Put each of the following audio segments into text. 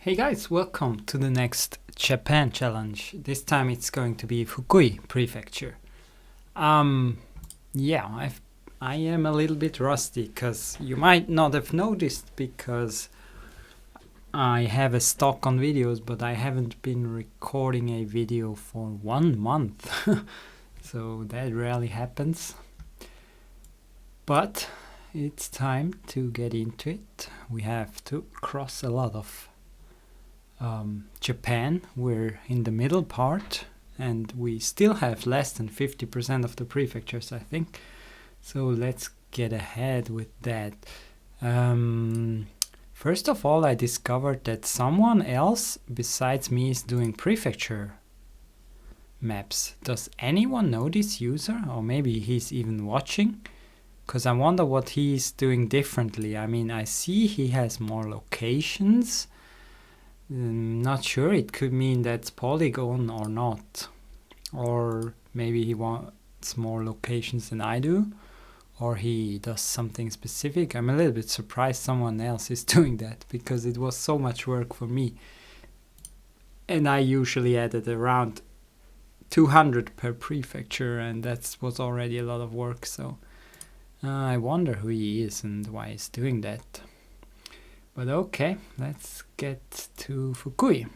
Hey guys, welcome to the next Japan challenge. This time it's going to be Fukui prefecture. Yeah, I am a little bit rusty because you might not have noticed because I have a stock on videos, but I haven't been recording a video for 1 month. So that rarely happens. But it's time to get into it. We have to cross a lot of Japan. We're in the middle part and we still have less than 50% of the prefectures, I think. So let's get ahead with that. First of all, I discovered that someone else besides me is doing prefecture maps. Does anyone know this user? Or maybe he's even watching? Because I wonder what he's doing differently. I mean, I see he has more locations. Not sure, it could mean that's polygon or not. Or maybe he wants more locations than I do. Or he does something specific. I'm a little bit surprised someone else is doing that because it was so much work for me. And I usually added around 200 per prefecture, and that was already a lot of work. So I wonder who he is and why he's doing that. But okay, let's get to Fukui.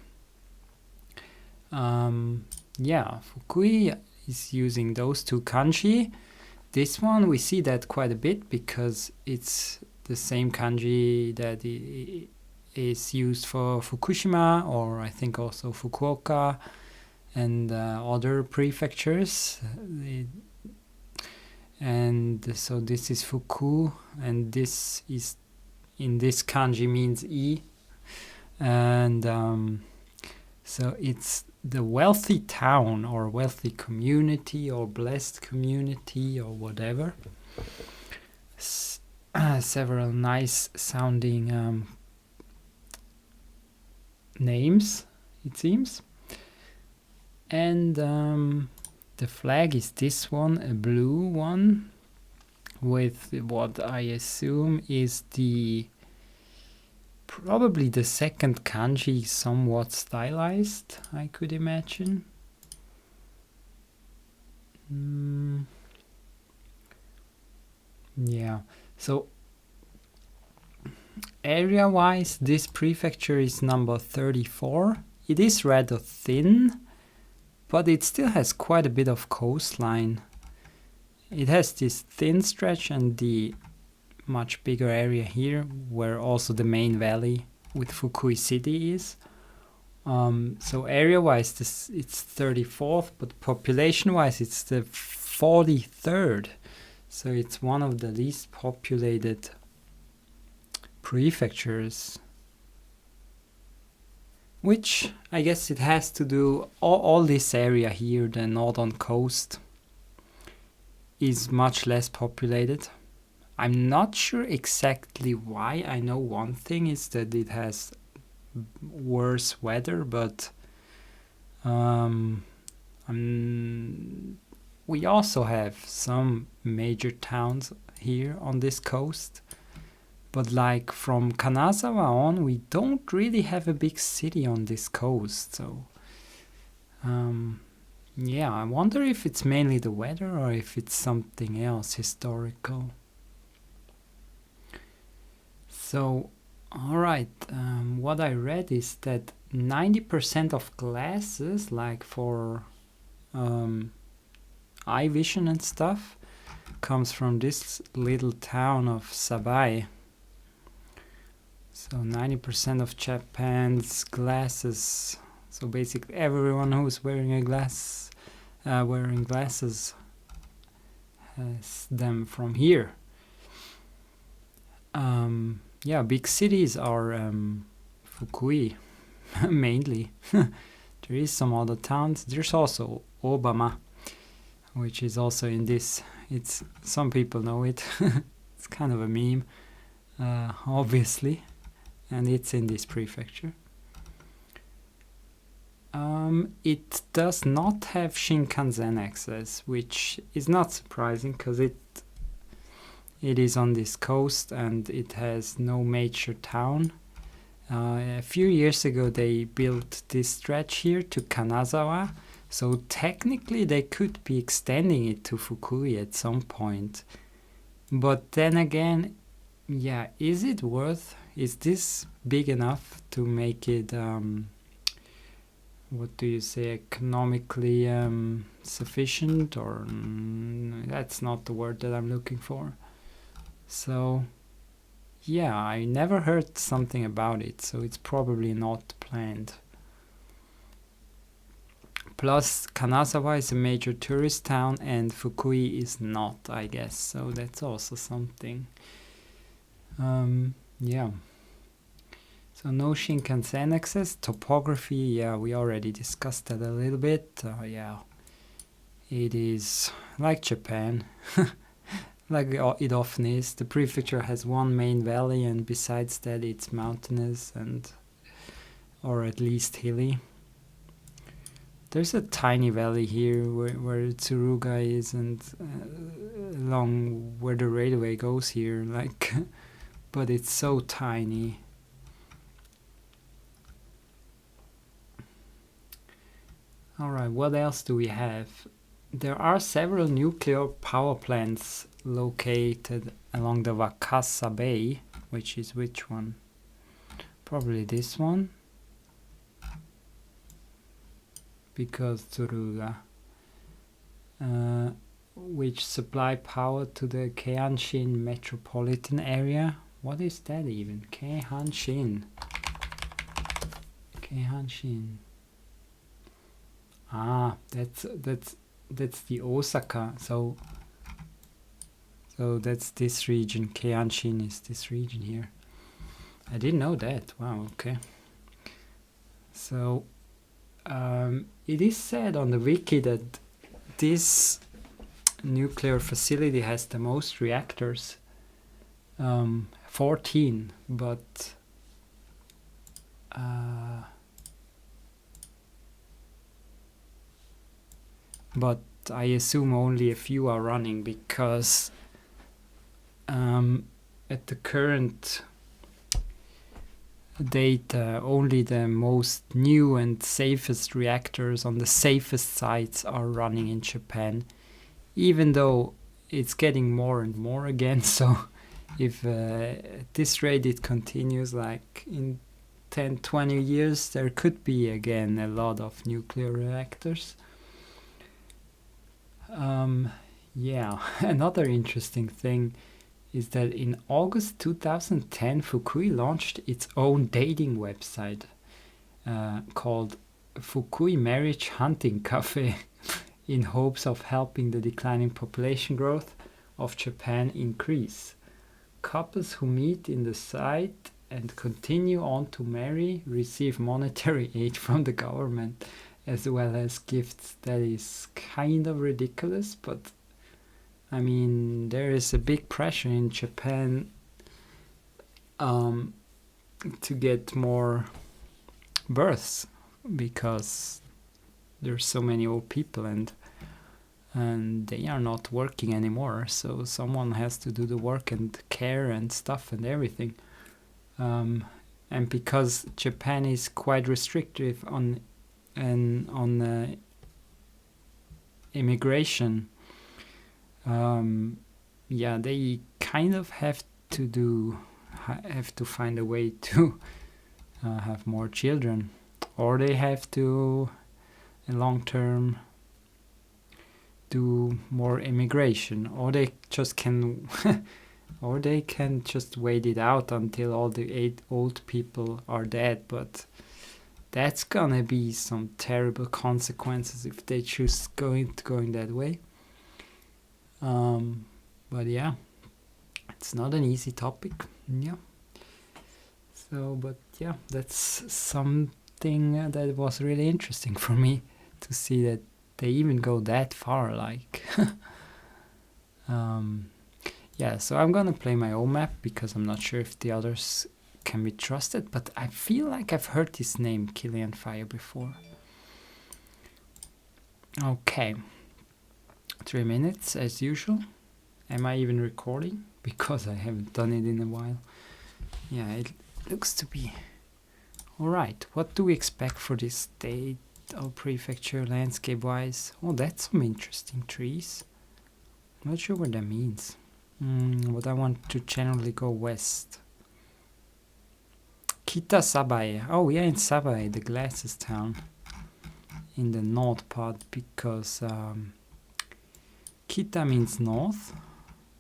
Yeah, Fukui is using those two kanji. This one, we see that quite a bit because it's the same kanji that is used for Fukushima, or I think also Fukuoka and other prefectures. And so this is Fuku, and this is in this kanji means E, and so it's the wealthy town or wealthy community or blessed community or whatever. Several nice sounding names, it seems. And the flag is this one, a blue one, with what I assume is probably the second kanji, somewhat stylized, I could imagine. Yeah, so area-wise, this prefecture is number 34. It is rather thin, but it still has quite a bit of coastline. It has this thin stretch and the much bigger area here where also the main valley with Fukui city is. So area-wise it's 34th, but population-wise it's the 43rd. So it's one of the least populated prefectures. Which I guess it has to do, all this area here, the northern coast, is much less populated. I'm not sure exactly why. I know one thing is that it has worse weather, but we also have some major towns here on this coast. But like from Kanazawa on, we don't really have a big city on this coast. So yeah, I wonder if it's mainly the weather or if it's something else historical. So, alright, what I read is that 90% of glasses, like for eye vision and stuff, comes from this little town of Sabai. So 90% of Japan's glasses, so basically everyone who's wearing glasses has them from here. Yeah, big cities are Fukui, mainly. There is some other towns. There's also Obama, which is also in this. It's some people know it. It's kind of a meme, obviously, and it's in this prefecture. It does not have Shinkansen access, which is not surprising because it is on this coast and it has no major town, A few years ago they built this stretch here to Kanazawa, so technically they could be extending it to Fukui at some point. But then again, yeah, is this big enough to make it, what do you say, economically sufficient? Or that's not the word that I'm looking for. So yeah, I never heard something about it, so it's probably not planned. Plus, Kanazawa is a major tourist town and Fukui is not, I guess, so that's also something. Yeah. So no Shinkansen access. Topography, yeah, we already discussed that a little bit. Yeah, it is like Japan. Like it often is. The prefecture has one main valley, and besides that it's mountainous or at least hilly. There's a tiny valley here where Tsuruga is, and along where the railway goes here, like, but it's so tiny. Alright, what else do we have? There are several nuclear power plants located along the Wakasa Bay, which is which one? Probably this one, because Tsuruga, which supply power to the Keihanshin metropolitan area. What is that even? Keihanshin. Ah, that's the Osaka. So that's this region. Keihanshin is this region here. I didn't know that. Wow. Okay. So it is said on the wiki that this nuclear facility has the most reactors, 14, but I assume only a few are running, because at the current data only the most new and safest reactors on the safest sites are running in Japan, even though it's getting more and more again. So if at this rate it continues, like in 10-20 years there could be again a lot of nuclear reactors. Yeah, another interesting thing is that in August 2010 Fukui launched its own dating website called Fukui Marriage Hunting Cafe in hopes of helping the declining population growth of Japan increase. Couples who meet in the site and continue on to marry receive monetary aid from the government, as well as gifts. That is kind of ridiculous, but I mean, there is a big pressure in Japan to get more births, because there's so many old people and they are not working anymore, so someone has to do the work and care and stuff and everything. And because Japan is quite restrictive on immigration, yeah, they kind of have to find a way to have more children, or they have to long term do more immigration, or they just can or they can just wait it out until all the old people are dead. But that's gonna be some terrible consequences if they choose going that way. But yeah, it's not an easy topic. Yeah. So, but yeah, that's something that was really interesting for me to see that they even go that far. Like, yeah. So I'm gonna play my own map because I'm not sure if the others can be trusted. But I feel like I've heard this name, Killian Fire, before. Okay. 3 minutes as usual. Am I even recording? Because I haven't done it in a while. Yeah, it looks to be Alright, what do we expect for this state or prefecture landscape wise? Oh, that's some interesting trees. Not sure what that means. But I want to generally go west. Kita Sabae. Oh yeah, in Sabae, the glasses town. In the north part, because Kita means north.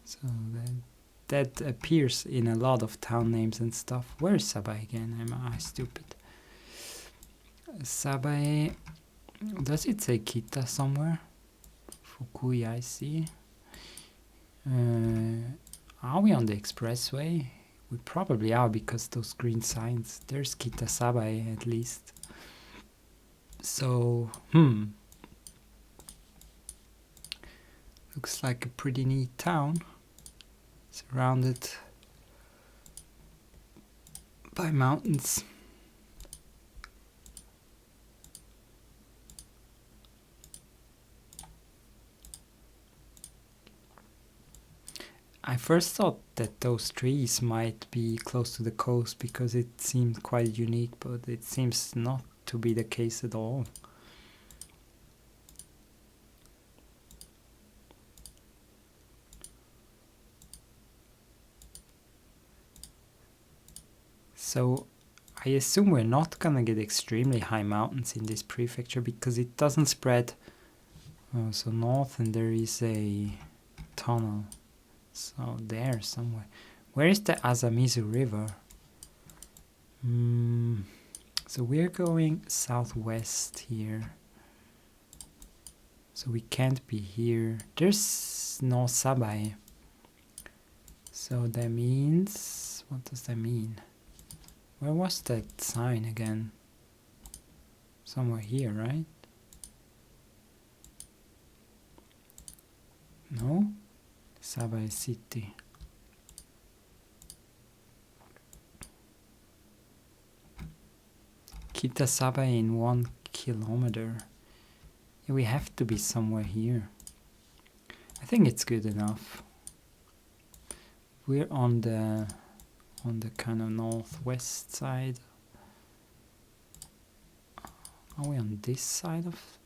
So that appears in a lot of town names and stuff. Where is Sabae again? Am I stupid? Sabae. Does it say Kita somewhere? Fukui, I see. Are we on the expressway? We probably are because those green signs. There's Kita Sabae at least. So, looks like a pretty neat town. Surrounded by mountains. I first thought that those trees might be close to the coast because it seemed quite unique, but it seems not to be the case at all. So I assume we're not gonna get extremely high mountains in this prefecture because it doesn't spread so north, and there is a tunnel. So there somewhere. Where is the Azamizu River? So we're going southwest here. So we can't be here. There's no Sabae. So that means... what does that mean? Where was that sign again? Somewhere here, right? No? Sabae City. Kita Sabae in 1 kilometer. Yeah, we have to be somewhere here. I think it's good enough. We're on the kind of northwest side. Are we on this side of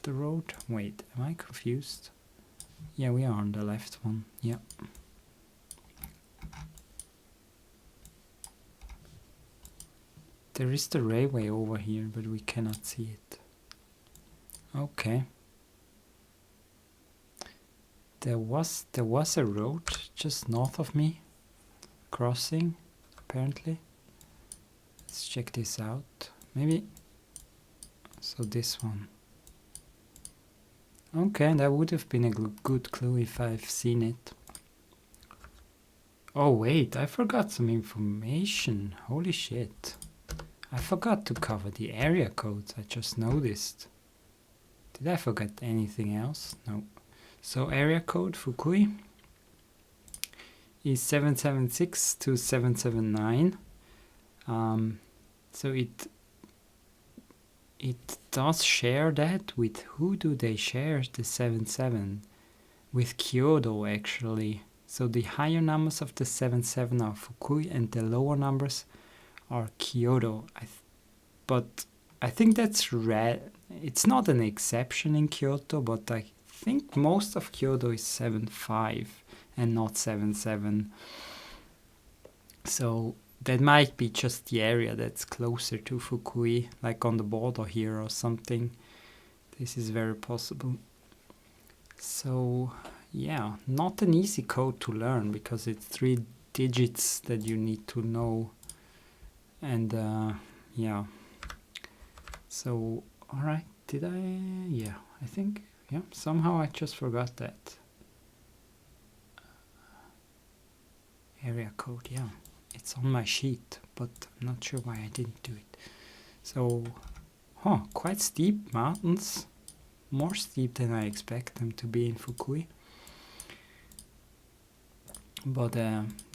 the road? Wait, am I confused? Yeah, we are on the left one. Yeah. There is the railway over here, but we cannot see it. Okay. There was a road just north of me, crossing, apparently. Let's check this out. Maybe. So this one. Okay, that would have been a good clue if I've seen it. Oh wait, I forgot some information. Holy shit. I forgot to cover the area codes, I just noticed. Did I forget anything else? No. So area code Fukui is 776 to 779. So it does share that with who do they share the 77? With Kyoto actually. So the higher numbers of the 77 are Fukui and the lower numbers are Kyoto. But I think that's rare. It's not an exception in Kyoto, but I think most of Kyoto is 7.5 and not 7.7. So that might be just the area that's closer to Fukui, like on the border here or something. This is very possible. So yeah, not an easy code to learn because it's 3 digits that you need to know. And yeah. So, alright, did I? Yeah, I think, yeah, somehow I just forgot that. Area code, yeah. It's on my sheet, but I'm not sure why I didn't do it. So, quite steep mountains. More steep than I expect them to be in Fukui. But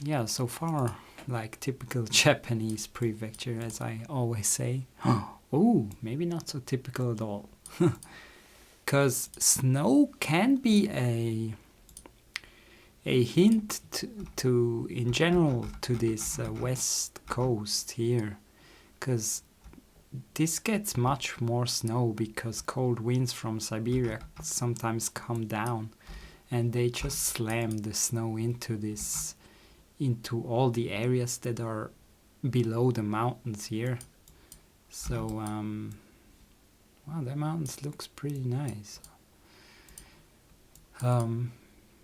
yeah, so far, like typical Japanese prefecture, as I always say. Oh, maybe not so typical at all. Because snow can be a hint to in general to this west coast here. because this gets much more snow because cold winds from Siberia sometimes come down and they just slam the snow into all the areas that are below the mountains here. So wow, the mountains looks pretty nice.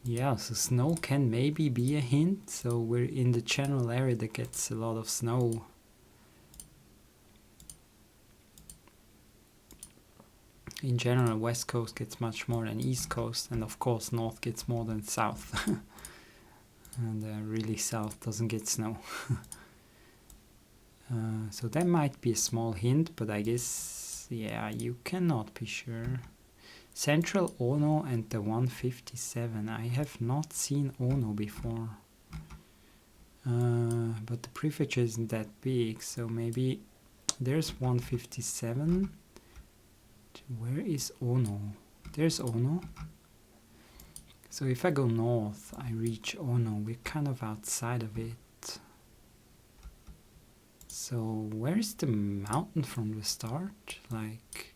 Yeah, so snow can maybe be a hint. So we're in the general area that gets a lot of snow. In general, West Coast gets much more than East Coast, and of course North gets more than South. And really South doesn't get snow. So that might be a small hint, but I guess, yeah, you cannot be sure. Central Ono and the 157. I have not seen Ono before. But the prefecture isn't that big, so maybe there's 157. Where is Ono? There's Ono. So if I go north, I reach Ono. We're kind of outside of it. So where is the mountain from the start? Like,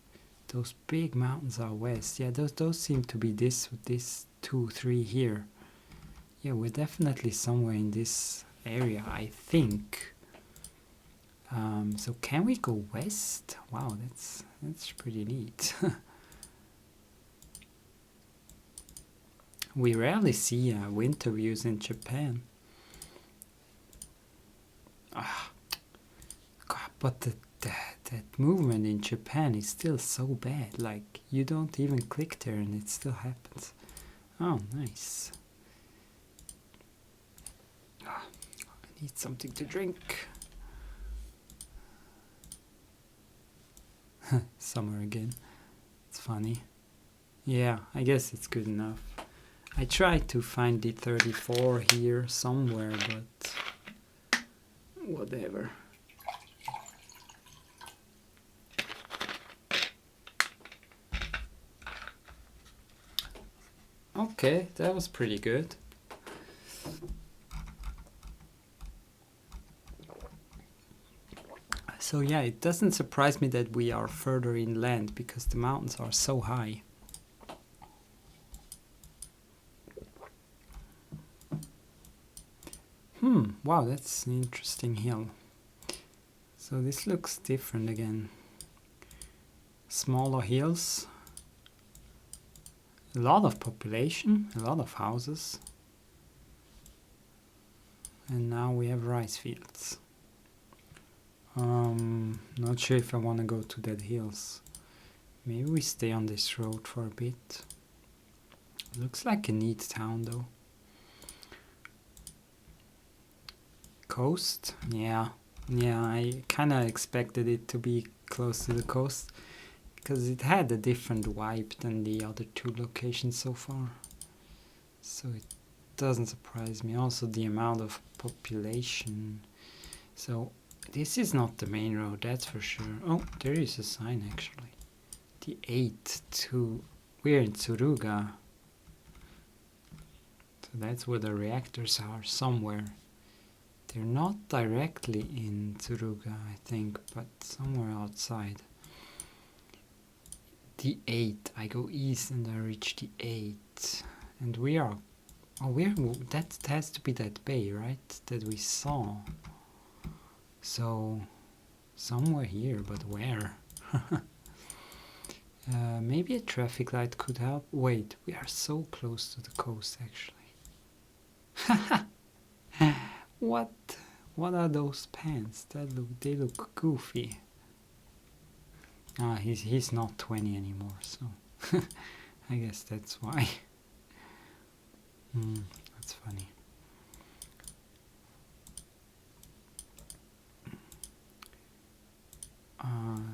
those big mountains are west. Yeah, those seem to be this 2, 3 here. Yeah, we're definitely somewhere in this area, I think. So can we go west? Wow, that's pretty neat. We rarely see winter views in Japan. God, but that movement in Japan is still so bad. Like, you don't even click there and it still happens. Oh, nice. I need something to drink. Summer again. It's funny. Yeah, I guess it's good enough. I tried to find the 34 here somewhere, but whatever. Okay, that was pretty good. So yeah, it doesn't surprise me that we are further inland because the mountains are so high. Wow, that's an interesting hill. So this looks different again. Smaller hills. A lot of population, a lot of houses. And now we have rice fields. Not sure if I want to go to that hills. Maybe we stay on this road for a bit. Looks like a neat town though. Coast? Yeah, I kind of expected it to be close to the coast because it had a different vibe than the other 2 locations so far. So it doesn't surprise me. Also the amount of population. So this is not the main road, that's for sure. Oh, there is a sign actually. The 8-2. We're in Tsuruga. So that's where the reactors are, somewhere. They're not directly in Tsuruga, I think, but somewhere outside. The 8. I go east and I reach the 8. And we are... Oh, that has to be that bay, right? That we saw. So, somewhere here, but where? Maybe a traffic light could help. Wait, we are so close to the coast, actually. What are those pants? They look goofy. Ah, he's not 20 anymore, so I guess that's why. That's funny.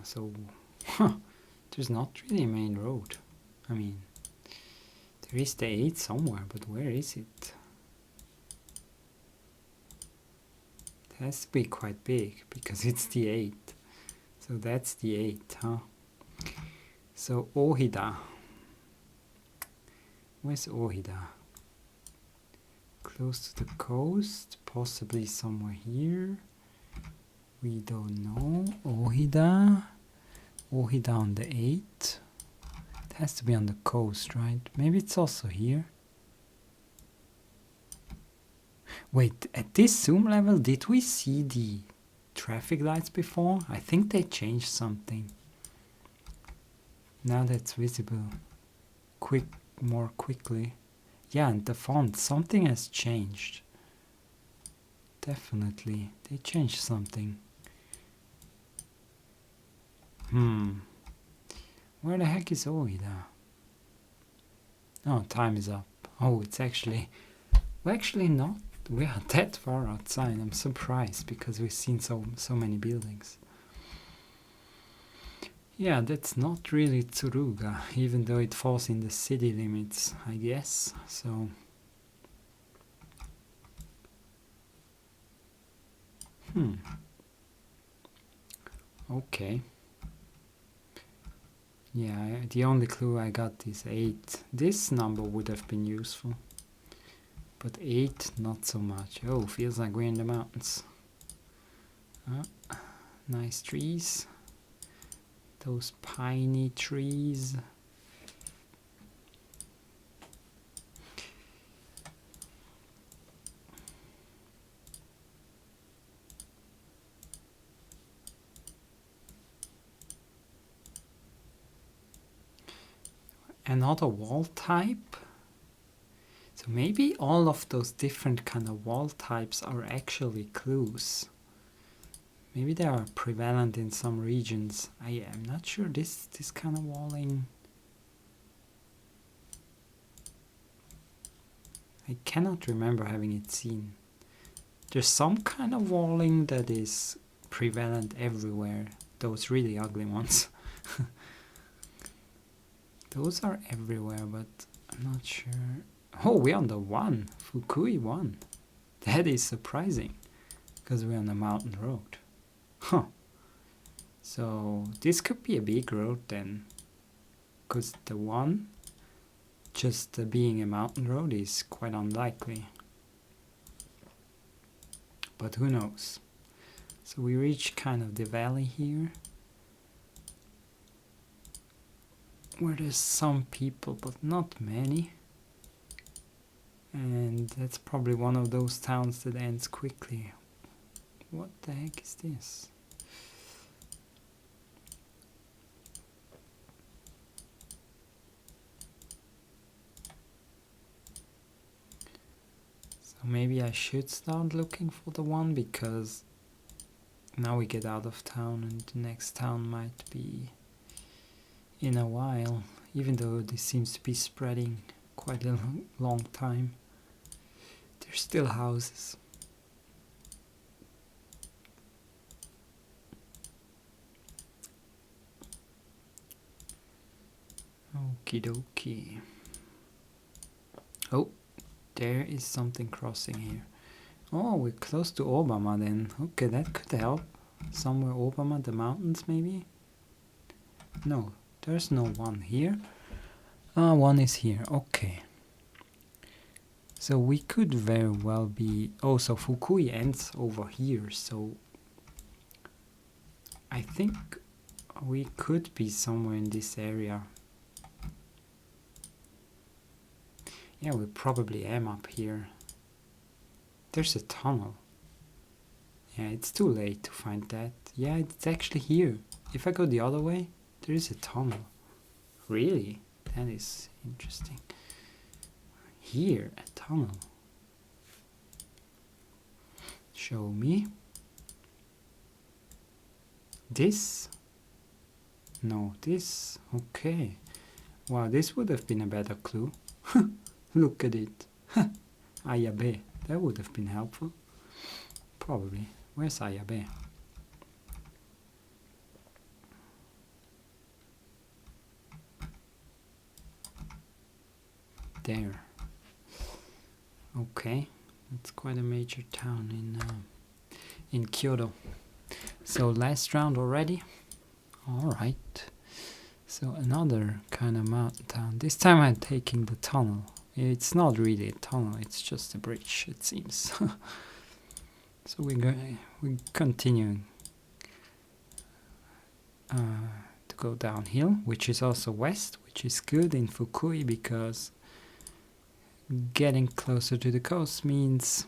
So there's not really a main road. I mean, there is the 8 somewhere, but where is it? It has to be quite big because it's the 8. So that's the 8, huh? So Ohida. Where's Ohida? Close to the coast, possibly somewhere here. We don't know. Ohida. Ohida on the 8. It has to be on the coast, right? Maybe it's also here. Wait, at this zoom level, did we see the traffic lights before? I think they changed something. Now that's visible more quickly. Yeah, and the font, something has changed. Definitely, they changed something. Where the heck is Oida? Oh, time is up. Oh, it's actually... We're actually not... We are that far outside. I'm surprised because we've seen so many buildings. Yeah, that's not really Tsuruga, even though it falls in the city limits, I guess. So... Okay. Yeah, the only clue I got is 8. This number would have been useful. But 8, not so much. Oh, feels like we're in the mountains. Nice trees. Those piney trees. Another wall type. So maybe all of those different kind of wall types are actually clues. Maybe they are prevalent in some regions. I am not sure this kind of walling. I cannot remember having it seen. There's some kind of walling that is prevalent everywhere. Those really ugly ones. Those are everywhere, but I'm not sure. Oh, we're on the 1. Fukui 1. That is surprising. Because we're on a mountain road. Huh. So this could be a big road then. Because the 1, just being a mountain road is quite unlikely. But who knows. So we reach kind of the valley here. Where there's some people, but not many. And that's probably one of those towns that ends quickly. What the heck is this? So maybe I should start looking for the 1, because now we get out of town and the next town might be in a while, even though this seems to be spreading quite a long time. There's still houses. Okie dokie. Oh, there is something crossing here. Oh, we're close to Obama then. Okay, that could help. Somewhere Obama, the mountains maybe? No, there's no 1 here. 1 is here, okay. So we could very well be... Oh, so Fukui ends over here, so... I think we could be somewhere in this area. Yeah, we probably am up here. There's a tunnel. Yeah, it's too late to find that. Yeah, it's actually here. If I go the other way, there is a tunnel. Really? That is interesting. Here, a tunnel. Show me. This? No, this. Okay. Wow, this would have been a better clue. Look at it. Ayabe. That would have been helpful. Probably. Where's Ayabe? There. Okay, it's quite a major town in Kyoto. So last round already. All right. So another kind of mountain town. This time I'm taking the tunnel. It's not really a tunnel. It's just a bridge, it seems. So we're continuing. to go downhill, which is also west, which is good in Fukui because getting closer to the coast means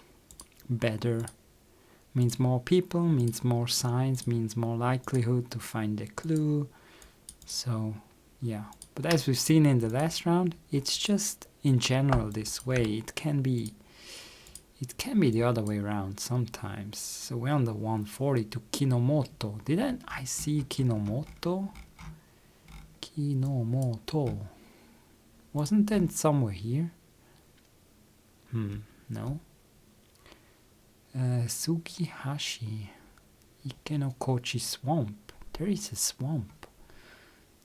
better, means more people, means more signs, means more likelihood to find a clue. So yeah, but as we've seen in the last round, it's just in general this way. It can be the other way around sometimes. So we're on the 140 to Kinomoto. Didn't I see Kinomoto? Kinomoto. Wasn't that somewhere here? No. Sugihashi. Ikenokochi Swamp. There is a swamp.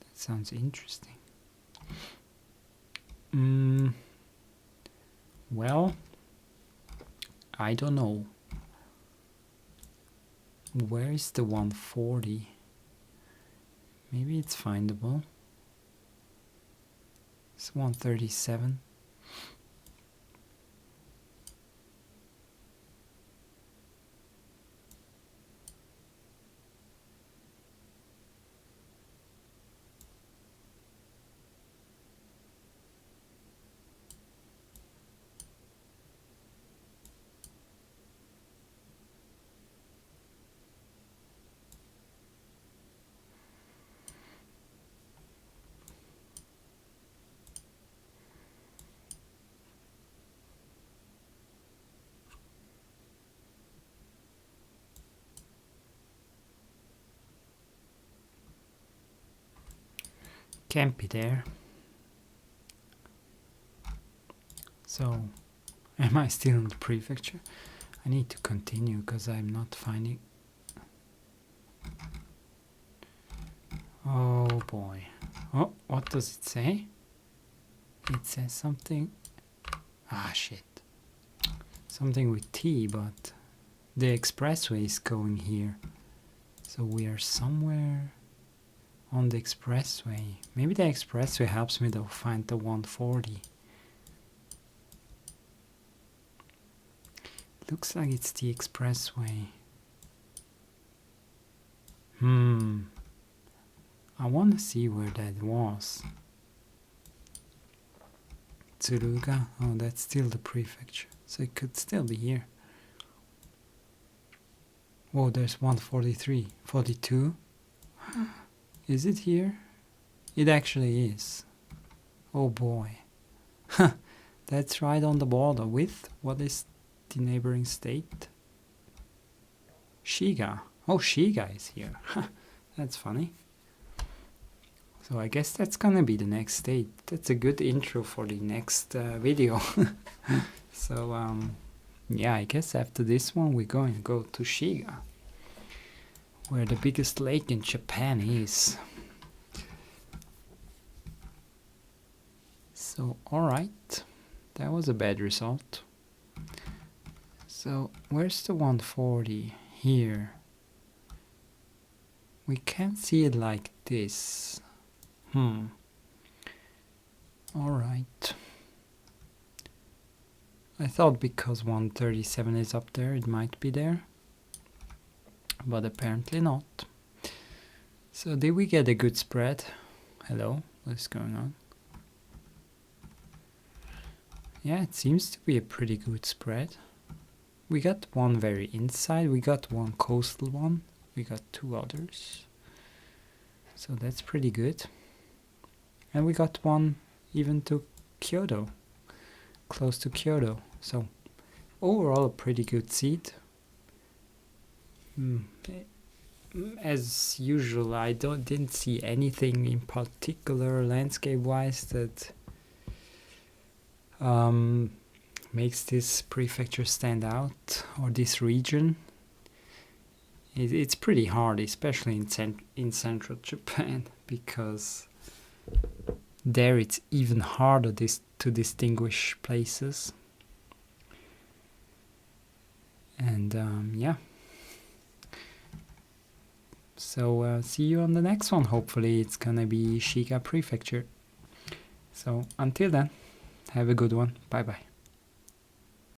That sounds interesting. Well, I don't know. Where is the 140? Maybe it's findable. It's 137. Can't be there. So, am I still in the prefecture? I need to continue because I'm not finding... Oh boy. Oh, what does it say? It says something... Ah, shit. Something with T, but the expressway is going here. So we are somewhere on the expressway. Maybe the expressway helps me to find the 140. Looks like it's the expressway. I want to see where that was. Tsuruga. Oh, that's still the prefecture. So it could still be here. Whoa, there's 143. 42. Is it here? It actually is. Oh boy. That's right on the border with, what is the neighboring state? Shiga. Oh, Shiga is here. That's funny. So I guess that's gonna be the next state. That's a good intro for the next video. So yeah, I guess after this one we're going to go to Shiga, where the biggest lake in Japan is. So alright, that was a bad result. So where's the 140? Here. We can't see it like this. Alright. I thought because 137 is up there, it might be there. But apparently not. So did we get a good spread? Hello, what's going on? Yeah, it seems to be a pretty good spread. We got one very inside, we got one coastal one, we got two others. So that's pretty good. And we got one even to Kyoto, close to Kyoto. So overall a pretty good seed. As usual, I didn't see anything in particular landscape-wise that makes this prefecture stand out, or this region. It's pretty hard, especially in central Japan, because there it's even harder to distinguish places. And yeah. So see you on the next one. Hopefully it's gonna be Shiga Prefecture. So until then, have a good one. Bye bye.